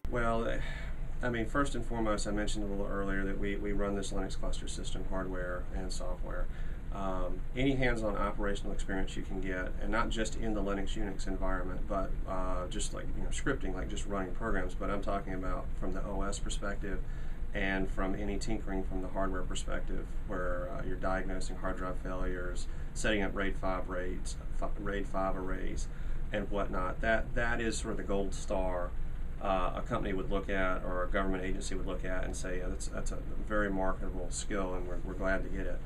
Well, I mean, first and foremost, I mentioned a little earlier that we run this Linux cluster system, hardware and software. Any hands-on operational experience you can get, and not just in the Linux Unix environment, but just like scripting, like just running programs. But I'm talking about from the OS perspective, and from any tinkering from the hardware perspective, where you're diagnosing hard drive failures, setting up RAID 5 arrays, and whatnot. That is sort of the gold star a company would look at, or a government agency would look at and say, yeah, that's a very marketable skill, and we're glad to get it.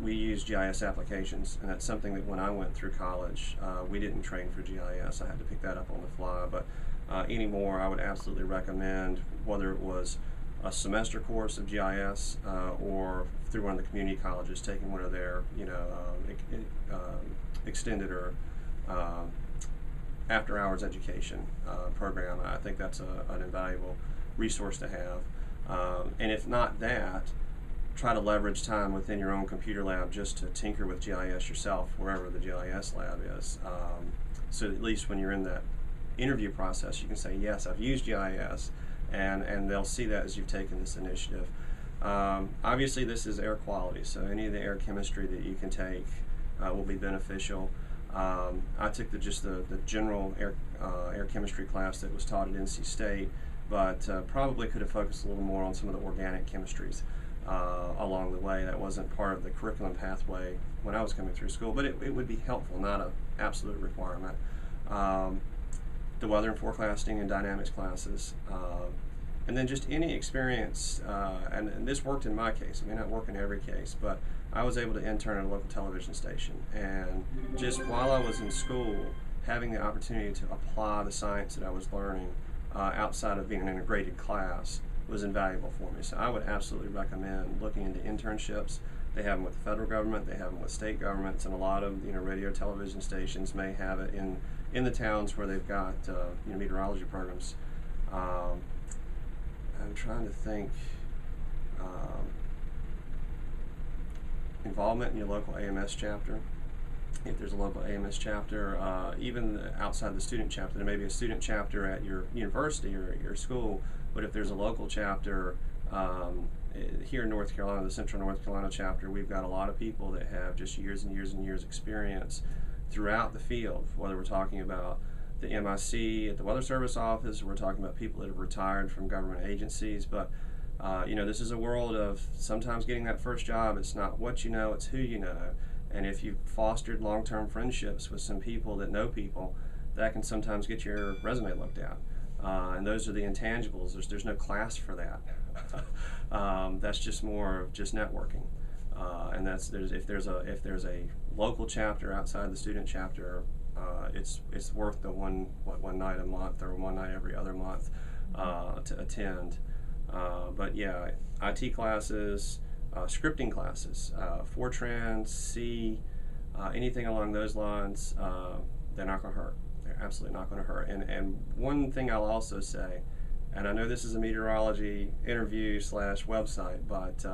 We use GIS applications, and that's something that when I went through college, we didn't train for GIS. I had to pick that up on the fly, but anymore, I would absolutely recommend, whether it was a semester course of GIS or through one of the community colleges, taking one of their extended or after hours education program. I think that's an invaluable resource to have. And if not that, try to leverage time within your own computer lab just to tinker with GIS yourself, wherever the GIS lab is. So at least when you're in that interview process, you can say, yes, I've used GIS, and they'll see that as you've taken this initiative. Obviously, this is air quality, so any of the air chemistry that you can take will be beneficial. I took the general air chemistry class that was taught at NC State, but probably could have focused a little more on some of the organic chemistries along the way. That wasn't part of the curriculum pathway when I was coming through school, but it would be helpful, not an absolute requirement. The weather and forecasting and dynamics classes, and then just any experience, and this worked in my case. It may not work in every case, but I was able to intern at a local television station, and just while I was in school, having the opportunity to apply the science that I was learning outside of being an integrated class was invaluable for me. So I would absolutely recommend looking into internships. They have them with the federal government, they have them with state governments, and a lot of radio television stations may have it in the towns where they've got meteorology programs. I'm trying to think. Involvement in your local AMS chapter. If there's a local AMS chapter, even outside the student chapter, there may be a student chapter at your university or at your school, but if there's a local chapter here in North Carolina, the Central North Carolina chapter, we've got a lot of people that have just years and years and years experience throughout the field, whether we're talking about the MIC at the Weather Service office, or we're talking about people that have retired from government agencies, but this is a world of sometimes getting that first job. It's not what you know, it's who you know. And if you've fostered long-term friendships with some people that know people, that can sometimes get your resume looked at. And those are the intangibles. There's no class for that. That's just more of just networking. And if there's a local chapter outside the student chapter, it's worth the one night a month or one night every other month to attend. But yeah, IT classes, scripting classes, Fortran, C, anything along those lines, they're not going to hurt. They're absolutely not going to hurt. And one thing I'll also say, and I know this is a meteorology interview / website, but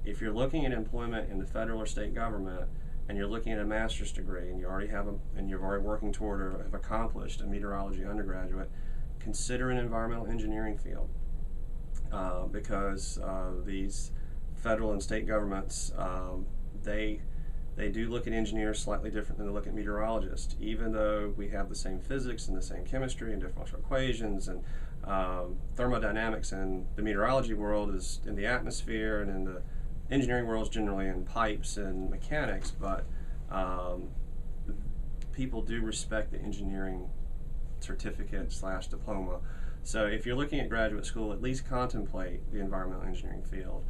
if you're looking at employment in the federal or state government, and you're looking at a master's degree, and you're already working toward or have accomplished a meteorology undergraduate, consider an environmental engineering field. Because these federal and state governments, they do look at engineers slightly different than they look at meteorologists, even though we have the same physics and the same chemistry and differential equations and thermodynamics, and the meteorology world is in the atmosphere, and in the engineering world is generally in pipes and mechanics, but people do respect the engineering certificate / diploma. So if you're looking at graduate school, at least contemplate the environmental engineering field,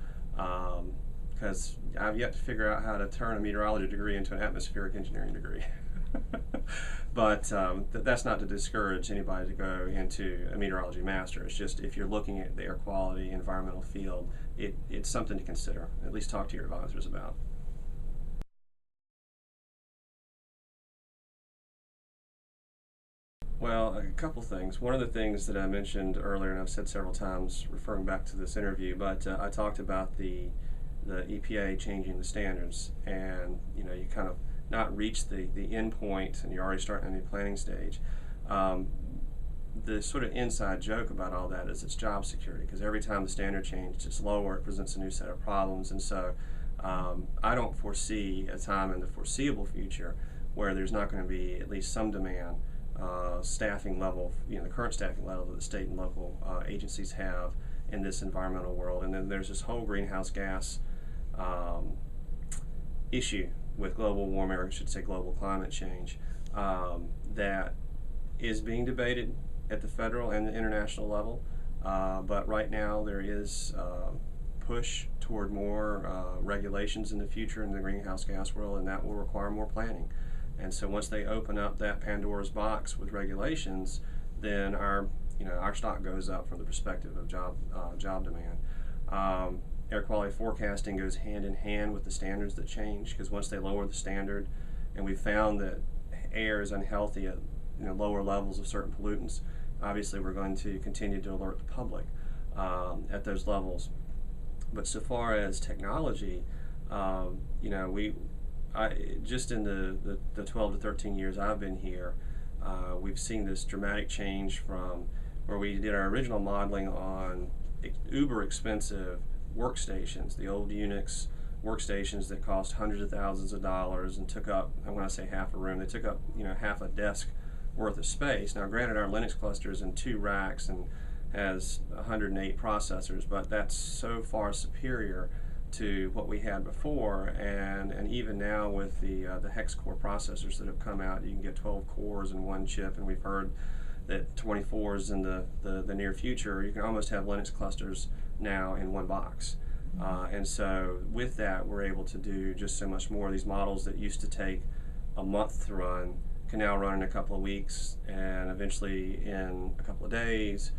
because I've yet to figure out how to turn a meteorology degree into an atmospheric engineering degree. But that's not to discourage anybody to go into a meteorology master. It's just if you're looking at the air quality environmental field, it's something to consider. At least talk to your advisors about. Well, a couple things. One of the things that I mentioned earlier, and I've said several times referring back to this interview, but I talked about the EPA changing the standards, and you kind of not reach the end point, and you're already starting a new planning stage. the sort of inside joke about all that is it's job security, because every time the standard changes, it's lower, it presents a new set of problems. And so I don't foresee a time in the foreseeable future where there's not going to be at least some demand, staffing level, the current staffing level that the state and local agencies have in this environmental world. And then there's this whole greenhouse gas issue with global warming, or I should say global climate change, that is being debated at the federal and the international level. But right now there is push toward more regulations in the future in the greenhouse gas world, and that will require more planning. And so once they open up that Pandora's box with regulations, then our stock goes up from the perspective of job demand. Air quality forecasting goes hand in hand with the standards that change, because once they lower the standard, and we found that air is unhealthy at lower levels of certain pollutants, obviously we're going to continue to alert the public at those levels. But so far as technology, just in the 12 to 13 years I've been here, we've seen this dramatic change from where we did our original modeling on uber expensive workstations, the old Unix workstations that cost hundreds of thousands of dollars and took up, and when I say half a room, they took up half a desk worth of space. Now granted, our Linux cluster is in 2 racks and has 108 processors, but that's so far superior to what we had before, and even now with the hex core processors that have come out, you can get 12 cores in one chip, and we've heard that 24 is in the near future. You can almost have Linux clusters now in one box. And so with that, we're able to do just so much more. These models that used to take a month to run can now run in a couple of weeks, and eventually in a couple of days.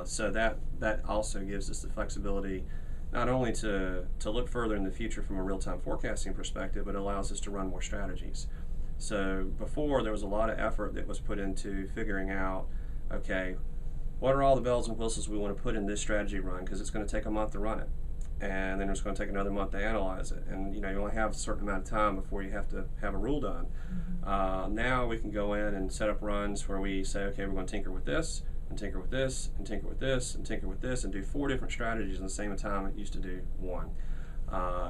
So that also gives us the flexibility not only to look further in the future from a real-time forecasting perspective, but it allows us to run more strategies. So before, there was a lot of effort that was put into figuring out, okay, what are all the bells and whistles we want to put in this strategy run, because it's going to take a month to run it, and then it's going to take another month to analyze it, and you only have a certain amount of time before you have to have a rule done. Now we can go in and set up runs where we say, okay, we're going to tinker with this, and tinker with this, and tinker with this, and tinker with this, and do 4 different strategies in the same time it used to do 1.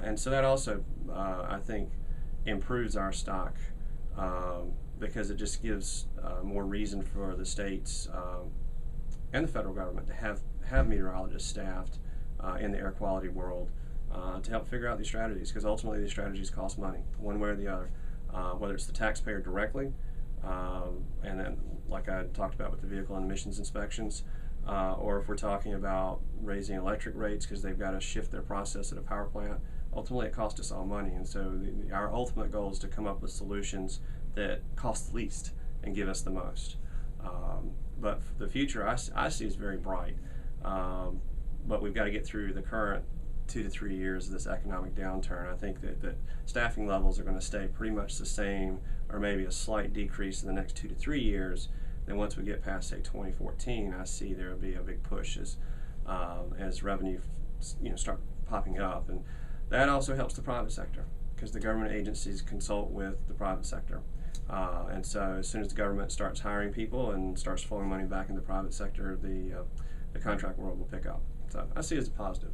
And so that also, I think, improves our stock, because it just gives more reason for the states and the federal government to have meteorologists staffed in the air quality world to help figure out these strategies, because ultimately these strategies cost money, one way or the other, whether it's the taxpayer directly, and then like I talked about with the vehicle and emissions inspections, or if we're talking about raising electric rates because they've got to shift their process at a power plant, ultimately it costs us all money. And so our ultimate goal is to come up with solutions that cost the least and give us the most. But for the future, I see is very bright. But we've got to get through the current 2 to 3 years of this economic downturn. I think that staffing levels are going to stay pretty much the same, or maybe a slight decrease in the next 2 to 3 years. Then once we get past, say, 2014, I see there will be a big push as revenue start popping up. And that also helps the private sector, because the government agencies consult with the private sector. And so as soon as the government starts hiring people and starts flowing money back in the private sector, the contract world will pick up. So I see it as a positive.